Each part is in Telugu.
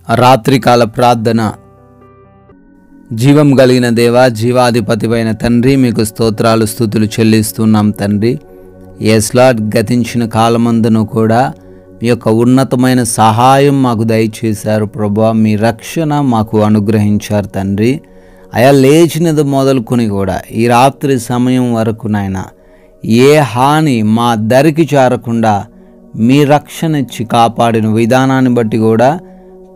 రాత్రికాల ప్రార్థన. జీవం కలిగిన దేవా, జీవాధిపతివైన తండ్రి, మీకు స్తోత్రాలు స్తుతులు చెల్లిస్తున్నాం తండ్రి. ఎస్ లార్డ్, గతించిన కాలమందును కూడా మీ యొక్క ఉన్నతమైన సహాయం మాకు దయచేశారు ప్రభువా. మీ రక్షణ మాకు అనుగ్రహించారు తండ్రి. అయా, లేచినది మొదలుకొని కూడా ఈ రాత్రి సమయం వరకు నాయన ఏ హాని మా దరికి చేరకుండా మీ రక్షణ ఇచ్చి కాపాడిన విధానాన్ని బట్టి కూడా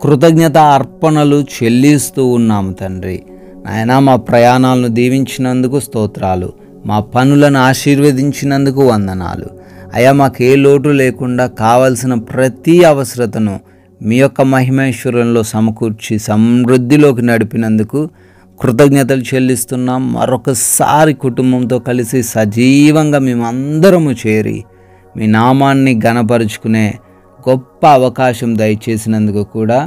కృతజ్ఞత అర్పణలు చెల్లిస్తూ ఉన్నాము తండ్రి. నాయన, మా ప్రయాణాలను దీవించినందుకు స్తోత్రాలు, మా పనులను ఆశీర్వదించినందుకు వందనాలు. అయా, మాకు ఏ లోటు లేకుండా కావలసిన ప్రతి అవసరతను మీ యొక్క మహిమేశ్వరంలో సమకూర్చి సమృద్ధిలోకి నడిపినందుకు కృతజ్ఞతలు చెల్లిస్తున్నాం. మరొకసారి కుటుంబంతో కలిసి సజీవంగా మేమందరము చేరి మీ నామాన్ని ఘనపరుచుకునే గొప్ప అవకాశం దయచేసినందుకు కూడా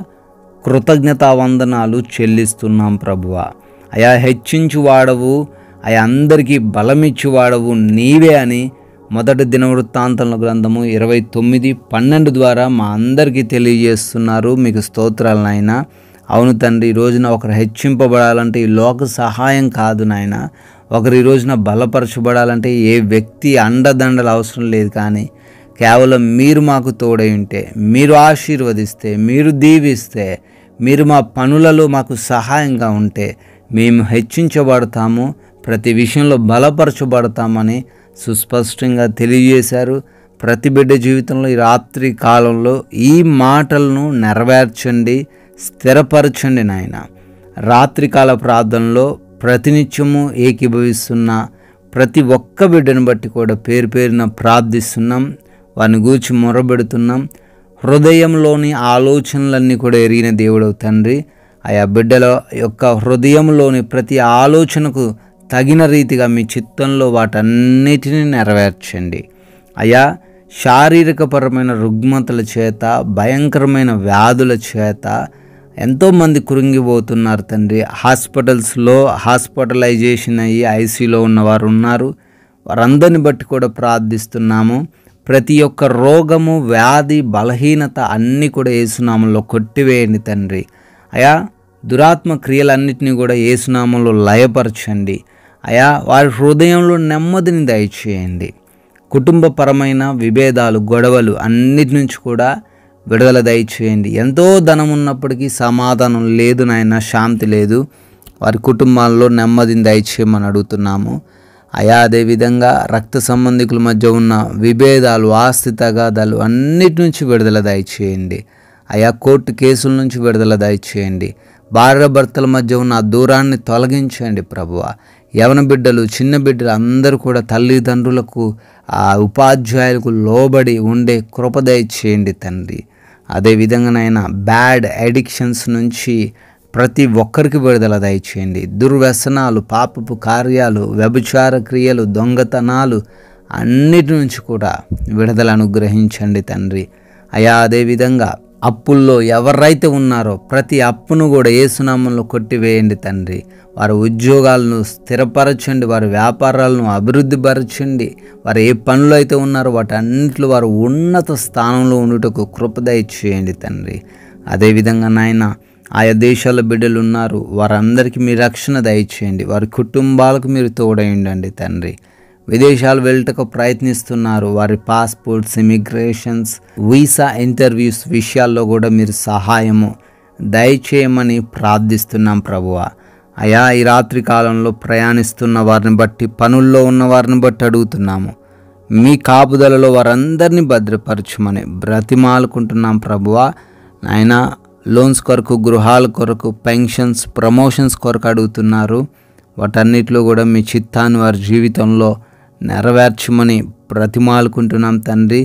కృతజ్ఞతా వందనాలు చెల్లిస్తున్నాం ప్రభువా. అయా, హెచ్చించువాడవు, అయా అందరికీ బలమిచ్చువాడవు నీవే అని మొదటి దినవృత్తాంతముల గ్రంథము 29:12 ద్వారా మా అందరికీ తెలియజేస్తున్నారు. మీకు స్తోత్రాలు నాయన. అవును తండ్రి, ఈ రోజున ఒకరు హెచ్చింపబడాలంటే ఈ లోక సహాయం కాదు నాయన. ఒకరు ఈ రోజున బలపరచబడాలంటే ఏ వ్యక్తి అండదండలు అవసరం లేదు, కానీ కేవలం మీరు మాకు తోడై ఉంటే, మీరు ఆశీర్వదిస్తే, మీరు దీవిస్తే, మీరు మా పనులలో మాకు సహాయంగా ఉంటే మేము హెచ్చించబడతాము, ప్రతి విషయంలో బలపరచబడతామని సుస్పష్టంగా తెలియజేశారు. ప్రతి బిడ్డ జీవితంలో ఈ రాత్రి కాలంలో ఈ మాటలను నెరవేర్చండి, స్థిరపరచండి నాయన. రాత్రికాల ప్రార్థనలో ప్రతినిత్యము ఏకీభవిస్తున్న ప్రతి ఒక్క బిడ్డను బట్టి కూడా పేరు పేరున ప్రార్థిస్తున్నాం, వారిని గూర్చి మొరబెడుతున్నాం. హృదయంలోని ఆలోచనలన్నీ కూడా ఎరిగిన దేవుడవు తండ్రి. ఆయా బిడ్డల యొక్క హృదయంలోని ప్రతి ఆలోచనకు తగిన రీతిగా మీ చిత్తంలో వాటన్నిటినీ నెరవేర్చండి. అయా, శారీరకపరమైన రుగ్మతల చేత, భయంకరమైన వ్యాధుల చేత ఎంతోమంది కృంగిపోతున్నారు తండ్రి. హాస్పిటల్స్లో హాస్పిటలైజేషన్ అయ్యి ఐసీలో ఉన్నవారు ఉన్నారు. వారందరిని బట్టి కూడా ప్రార్థిస్తున్నాము. ప్రతి ఒక్క రోగము, వ్యాధి, బలహీనత అన్నీ కూడా యేసునామంలో కొట్టివేయండి తండ్రి. అయా, దురాత్మ క్రియలన్నిటినీ కూడా యేసునామంలో లయపరచండి. అయా, వారి హృదయంలో నెమ్మదిని దయచేయండి. కుటుంబపరమైన విభేదాలు, గొడవలు అన్నిటి నుంచి కూడా విడుదల దయచేయండి. ఎంతో ధనం ఉన్నప్పటికీ సమాధానం లేదు నాయన, శాంతి లేదు. వారి కుటుంబాల్లో నెమ్మదిని దయచేయమని అడుగుతున్నాము. అయా, అదేవిధంగా రక్త సంబంధికుల మధ్య ఉన్న విభేదాలు, ఆస్తి తగాదాలు అన్నిటి నుంచి విడుదల దయచేయండి. అయా, కోర్టు కేసుల నుంచి విడుదల దయచేయండి. భార్య భర్తల మధ్య ఉన్న ఆ దూరాన్ని తొలగించండి ప్రభువా. యవన బిడ్డలు, చిన్న బిడ్డలు అందరూ కూడా తల్లిదండ్రులకు, ఆ ఉపాధ్యాయులకు లోబడి ఉండే కృప దయచేయండి తండ్రి. అదేవిధంగానైనా బ్యాడ్ అడిక్షన్స్ నుంచి ప్రతి ఒక్కరికి విడుదల దయచేయండి. దుర్వ్యసనాలు, పాపపు కార్యాలు, వ్యభిచార క్రియలు, దొంగతనాలు అన్నిటి నుంచి కూడా విడుదల అనుగ్రహించండి తండ్రి. అయా, అదేవిధంగా అప్పుల్లో ఎవరైతే ఉన్నారో ప్రతి అప్పును కూడా యేసునామంలో కొట్టివేయండి తండ్రి. వారి ఉద్యోగాలను స్థిరపరచండి, వారి వ్యాపారాలను అభివృద్ధిపరచండి. వారు ఏ పనులు అయితే ఉన్నారో వాటన్నిటిలో వారు ఉన్నత స్థానంలో ఉండుటకు కృప దయచేయండి తండ్రి. అదేవిధంగా నాయన, ఆయా దేశాల బిడ్డలు ఉన్నారు, వారందరికీ మీ రక్షణ దయచేయండి. వారి కుటుంబాలకు మీరు తోడై ఉండండి తండ్రి. విదేశాలు వెళ్ళటకు ప్రయత్నిస్తున్నారు, వారి పాస్పోర్ట్స్, ఇమిగ్రేషన్స్, వీసా ఇంటర్వ్యూస్ విషయాల్లో కూడా మీరు సహాయము దయచేయమని ప్రార్థిస్తున్నాం ప్రభువా. అయా, ఈ రాత్రి కాలంలో ప్రయాణిస్తున్న వారిని బట్టి, పనుల్లో ఉన్న వారిని బట్టి అడుగుతున్నాము. మీ కాపుదలలో వారందరినీ భద్రపరచమని బ్రతిమాలుకుంటున్నాం ప్రభువా. నాయన, లోన్స్ కొరకు, గృహాల కొరకు, పెన్షన్స్, ప్రమోషన్స్ కొరకు అడుగుతున్నారు. వాటన్నిటిలో కూడా మీ చిత్తాన్ని వారి జీవితంలో నెరవేర్చమని బ్రతిమాలుకుంటున్నాం తండ్రి.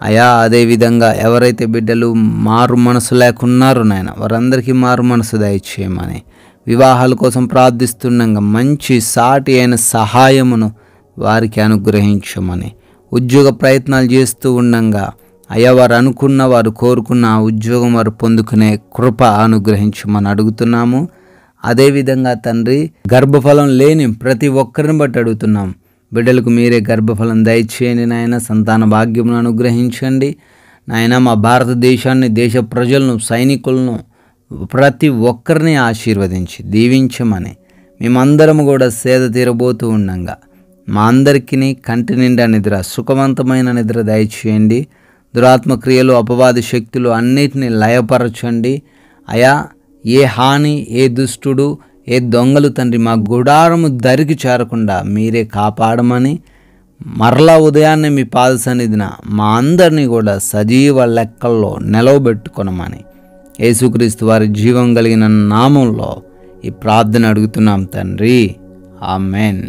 అయా, అదేవిధంగా ఎవరైతే బిడ్డలు మారు మనసు లేకున్నారో నాయన, వారందరికీ మారు మనసు దయచేయమని, వివాహాల కోసం ప్రార్థిస్తుండగా మంచి సాటి అయిన సహాయమును వారికి అనుగ్రహించమని, ఉద్యోగ ప్రయత్నాలు చేస్తూ ఉండగా అయ్యా, వారు అనుకున్న, వారు కోరుకున్న ఆ ఉద్యోగం వారు పొందుకునే కృప అనుగ్రహించమని అడుగుతున్నాము. అదేవిధంగా తండ్రి, గర్భఫలం లేని ప్రతి ఒక్కరిని బట్టి అడుగుతున్నాం. బిడ్డలకు మీరే గర్భఫలం దయచేయండి నాయన. సంతాన భాగ్యమును అనుగ్రహించండి నాయన. మా భారతదేశాన్ని, దేశ ప్రజలను, సైనికులను, ప్రతి ఒక్కరిని ఆశీర్వదించి దీవించమని మేమందరము కూడా సేద తీరబోతూ ఉండంగా మా అందరికీ కంటి నిండా నిద్ర, సుఖవంతమైన నిద్ర దయచేయండి. దురాత్మ క్రియలు, అపవాది శక్తులు అన్నిటినీ లయపరచండి అయా. ఏ హాని, ఏ దుష్టుడు, ఏ దొంగలు తండ్రి మా గుడారము దరికి చేరకుండా మీరే కాపాడమని, మరలా ఉదయాన్నే మీ పాద సన్నిధిన మా అందరినీ కూడా సజీవ లెక్కల్లో నిలవబెట్టుకొనమని యేసుక్రీస్తు వారి జీవం కలిగిన నామంలో ఈ ప్రార్థన అడుగుతున్నాం తండ్రి. ఆమెన్.